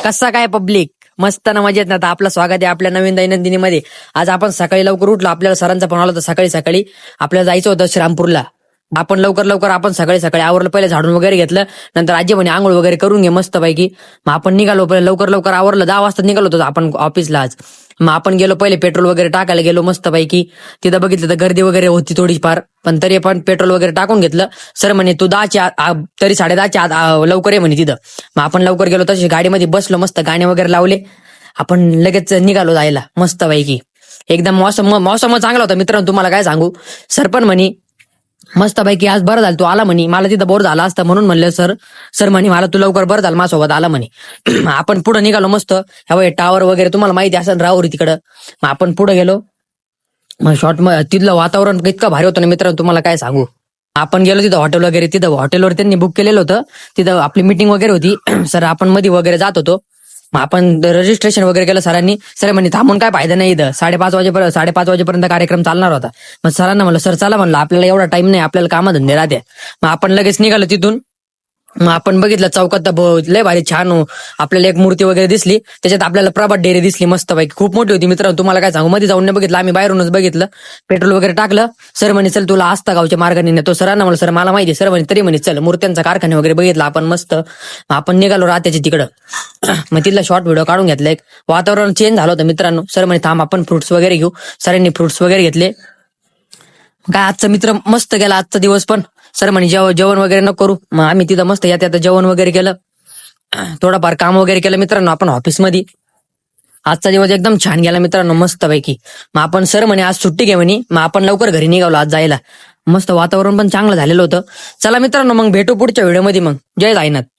कसा काय पब्लिक मस्त ना मजेत ना. तर आपलं स्वागत आहे आपल्या नवीन दैनंदिनीमध्ये. आज आपण सकाळी लवकर उठलो, आपल्याला सरांचा फोन आला होता सकाळी सकाळी आपल्याला जायचं होतं श्रीरामपूरला. आपण लवकर आपण सकाळी सकाळी आवरलं, पहिले झाडून वगैरे घेतलं, नंतर आजी म्हणे आंघोळ वगैरे करून घे मस्त पैकी. मग आपण निघालो, पहिले लवकर आवरलं, 10 वाजता निघालो होतो आपण ऑफिसला आज. मग आपण गेलो, पहिले पेट्रोल वगैरे टाकायला गेलो मस्त पैकी. तिथं बघितलं तर गर्दी वगैरे होती थोडीफार, पण तरी पण पेट्रोल वगैरे टाकून घेतलं. सर म्हणे तू 10च्या तरी 10:30च्या आत लवकर ये म्हणे तिथं. मग आपण लवकर गेलो, तशी गाडीमध्ये बसलो, मस्त गाणे वगैरे लावले, आपण लगेच निघालो जायला मस्त पैकी. एकदम मौसम चांगला होता मित्रांनो, तुम्हाला काय सांगू. सर पण म्हणे मस्त पैकी आज बरं झालं तू आला म्हणे, मला तिथं बोर झाला असतं म्हणून म्हणलं सर म्हणे मला तू लवकर बरं झालं माझ्यासोबत आला म्हणे. आपण पुढे निघालो मस्त. ह्या टावर वगैरे तुम्हाला माहिती असेल राहुरी तिकडं. मग आपण पुढे गेलो, मग शॉर्ट तिथलं वातावरण इतकं भारी होतं ना मित्रांनो, तुम्हाला काय सांगू. आपण गेलो तिथं हॉटेल वगैरे, तिथं हॉटेलवर त्यांनी बुक केलेलं होतं, तिथं आपली मीटिंग वगैरे होती. सर आपण मध्ये वगैरे जात होतो. मग आपण रजिस्ट्रेशन वगैरे केलं सरांनी. सर म्हणे थांबून काय फायदा नाही, इथं 5:30 वाजेपर्यंत कार्यक्रम चालणार होता. मग सरांना म्हणलं सर चला म्हणलं, आपल्याला एवढा टाइम नाही, आपल्याला कामधंदे राहते. मग आपण लगेच निघालो तिथून. मग आपण बघितलं चौकात तर लय भारी छान आपल्याला एक मूर्ती वगैरे दिसली, त्याच्यात आपल्याला प्रभात डेअरी दिसली मस्त पैकी, खूप मोठी होती मित्रांनो, तुम्हाला काय सांगू. मध्ये जाऊन नाही बघितलं, आम्ही बाहेरूनच बघितलं. पेट्रोल वगैरे टाकलं. सर म्हणे चल तुला आस्ता गावच्या मार्गाने नेतो. सरांना म्हणलं सर मला माहिती. सर म्हणे तरी म्हणे चल, मूर्त्यांचा कारखाने वगैरे बघितला आपण मस्त. मग आपण निघालो रात्याच्या तिकडं. मग तिथला शॉर्ट व्हिडिओ काढून घेतला एक. वातावरण चेंज झालं होतं मित्रांनो. सर म्हणे थांब आपण फ्रुट्स वगैरे घेऊ. सरांनी फ्रुट्स वगैरे घेतले. काय आजचा मित्र मस्त गेला आजचा दिवस पण. सर म्हणे जेवण वगैरे नको करू. मग आम्ही तिथं मस्त यात जेवण वगैरे केलं, थोडंफार काम वगैरे केलं मित्रांनो आपण ऑफिसमध्ये. आजचा दिवस एकदम छान गेला मित्रांनो मस्त पैकी. मग आपण सर म्हणे आज सुट्टी घे म्हणे, मग आपण लवकर घरी निघालो आज जायला. मस्त वातावरण पण चांगलं झालेलं होतं. चला मित्रांनो मग भेटू पुढच्या व्हिडिओमध्ये. मग जय साईनाथ.